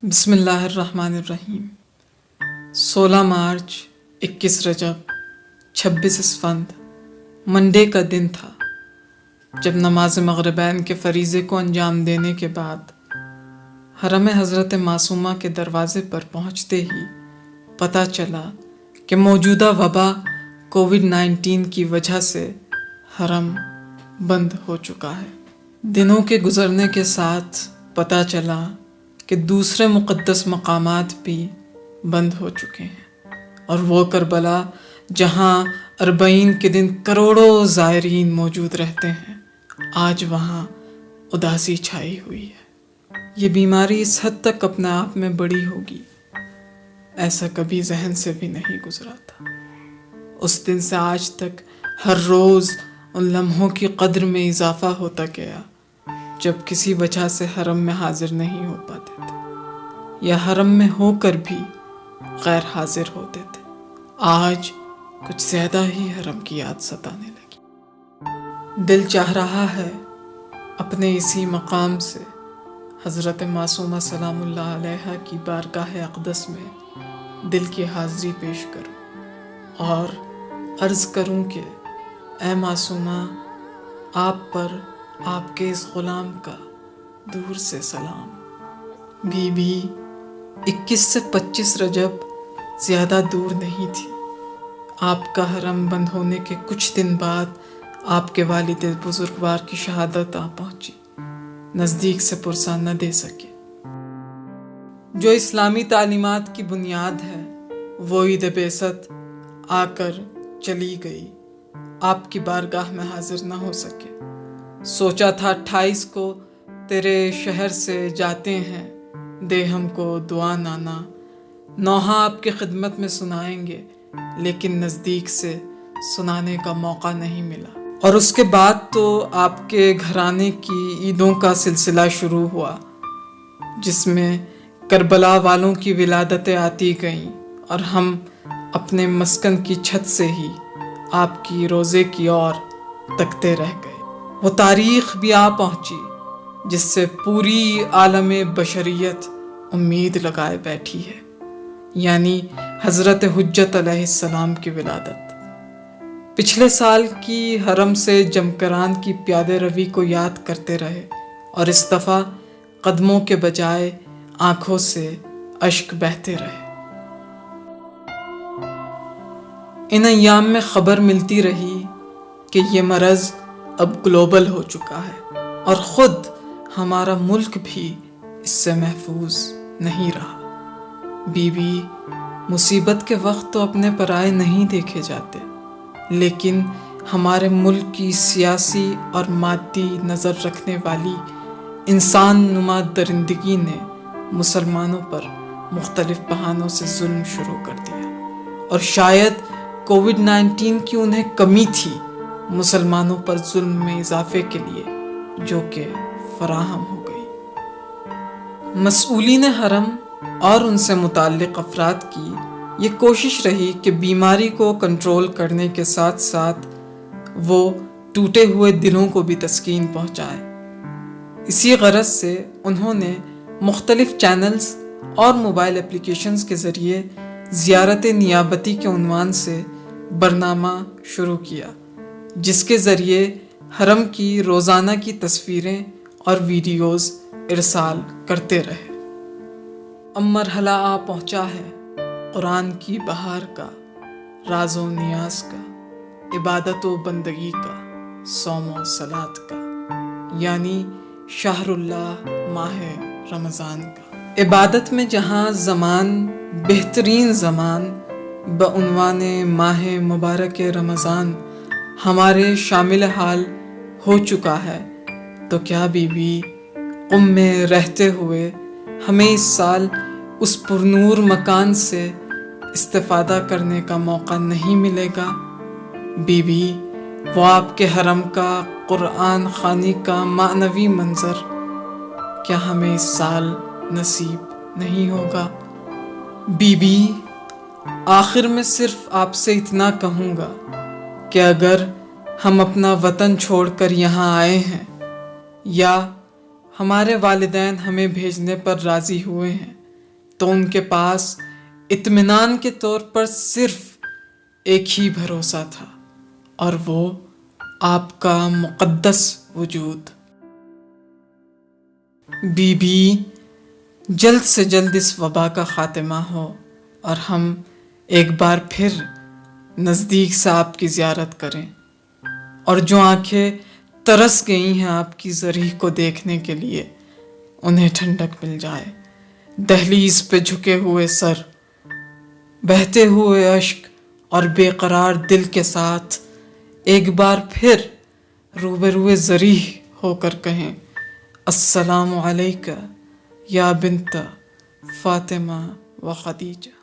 बिस्मिल्लाह अर्रहमान अर्रहीम। 16 मार्च, 21 रजब, 26 इसफंद, Monday का दिन था जब नमाज मगरिबैन के फरीज़े को अंजाम देने के बाद हरम हज़रत मासूमा के दरवाज़े पर पहुँचते ही पता चला कि मौजूदा वबा कोविड-19 की वजह से हरम बंद हो चुका है। दिनों के गुज़रने के साथ पता चला कि दूसरे मुक़द्दस मकामात भी बंद हो चुके हैं और वो करबला जहाँ अरबईन के दिन करोड़ों ज़ायरीन मौजूद रहते हैं, आज वहाँ उदासी छाई हुई है। ये बीमारी इस हद तक अपने आप में बड़ी होगी, ऐसा कभी जहन से भी नहीं गुजरा था। उस दिन से आज तक हर रोज़ उन लम्हों की कद्र में इजाफा होता गया जब किसी वजह से हरम में हाजिर नहीं हो पाते थे या हरम में होकर भी गैर हाजिर होते थे। आज कुछ ज़्यादा ही हरम की याद सताने लगी। दिल चाह रहा है अपने इसी मकाम से हज़रत मासूमा सलामुल्लाह अलैहा की बारगाह अक़दस में दिल की हाज़िरी पेश करूं और अर्ज़ करूं कि ऐ मासूमा, आप पर आपके इस ग़ुलाम का दूर से सलाम। बीबी 21 से 25 रजब ज़्यादा दूर नहीं थी। आपका हरम बंद होने के कुछ दिन बाद आपके वालिद बुजुर्गवार की शहादत आ पहुंची। नज़दीक से पुरसा न दे सके। जो इस्लामी तालीमात की बुनियाद है वो ईद बेसत आकर चली गई, आपकी बारगाह में हाजिर न हो सके। सोचा था 28 को तेरे शहर से जाते हैं, दे हमको दुआ नाना, नौहा आपकी खिदमत में सुनाएंगे, लेकिन नज़दीक से सुनाने का मौका नहीं मिला। और उसके बाद तो आपके घराने की ईदों का सिलसिला शुरू हुआ जिसमें करबला वालों की विलादतें आती गईं और हम अपने मस्कन की छत से ही आपकी रोज़े की ओर तकते रह गए। वो तारीख़ भी आ पहुँची जिससे पूरी आलमे बशरियत उम्मीद लगाए बैठी है, यानी हज़रत हुज्जत अलैहिस्सलाम की विलादत। पिछले साल की हरम से जमकरान की प्यादे रवी को याद करते रहे और इस दफ़ा कदमों के बजाय आँखों से अश्क बहते रहे। इन अय्याम में ख़बर मिलती रही कि ये मरज़ अब ग्लोबल हो चुका है और ख़ुद हमारा मुल्क भी इससे महफूज नहीं रहा। बीबी, मुसीबत के वक्त तो अपने पराए नहीं देखे जाते, लेकिन हमारे मुल्क की सियासी और मादी नज़र रखने वाली इंसान नुमा दरिंदगी ने मुसलमानों पर मुख्तलिफ बहानों से जुल्म शुरू कर दिया और शायद कोविड-19 की उन्हें कमी थी मुसलमानों पर जुल्म में इजाफे के लिए, जो कि फराहम हो गई। मसऊलीन हरम और उनसे मुताल्लिक़ अफराद की ये कोशिश रही कि बीमारी को कंट्रोल करने के साथ साथ वो टूटे हुए दिलों को भी तस्कीन पहुँचाए। इसी गरज से उन्होंने मुख्तलिफ चैनल्स और मोबाइल एप्लीकेशंस के ज़रिए ज़ियारत नियाबती के उन्वान से बरनामा शुरू किया, जिसके ज़रिए हरम की रोज़ाना की तस्वीरें और वीडियोज़ इरसाल करते रहे। अब मरहला आ पहुँचा है कुरान की बहार का, राज़ो नियाज का, इबादत व बंदगी का, सौम व सलात का, यानी शाहरुल्लाह माह रमज़ान का। इबादत में जहाँ ज़मान बेहतरीन ज़मान बउन्वाने माह मुबारक रमज़ान हमारे शामिल हाल हो चुका है, तो क्या बीबी क़ुम में रहते हुए हमें इस साल उस पुरनूर मकान से इस्तिफ़ादा करने का मौका नहीं मिलेगा? बीबी, वो आपके हरम का कुरान ख़ानी का मानवी मंज़र क्या हमें इस साल नसीब नहीं होगा? बीबी, आखिर में सिर्फ आपसे इतना कहूँगा कि अगर हम अपना वतन छोड़कर यहाँ आए हैं या हमारे वालिदैन हमें भेजने पर राज़ी हुए हैं, تو ان کے پاس اطمینان کے طور پر صرف ایک ہی بھروسہ تھا، اور وہ آپ کا مقدس وجود۔ بی بی، جلد سے جلد اس وبا کا خاتمہ ہو اور ہم ایک بار پھر نزدیک سے آپ کی زیارت کریں، اور جو آنکھیں ترس گئی ہیں آپ کی ذریح کو دیکھنے کے لیے، انہیں ٹھنڈک مل جائے۔ دہلیز پہ جھکے ہوئے سر، بہتے ہوئے اشک اور بے قرار دل کے ساتھ ایک بار پھر روبروئے ذریح ہو کر کہیں، السلام علیکہ یا بنت فاطمہ و خدیجہ۔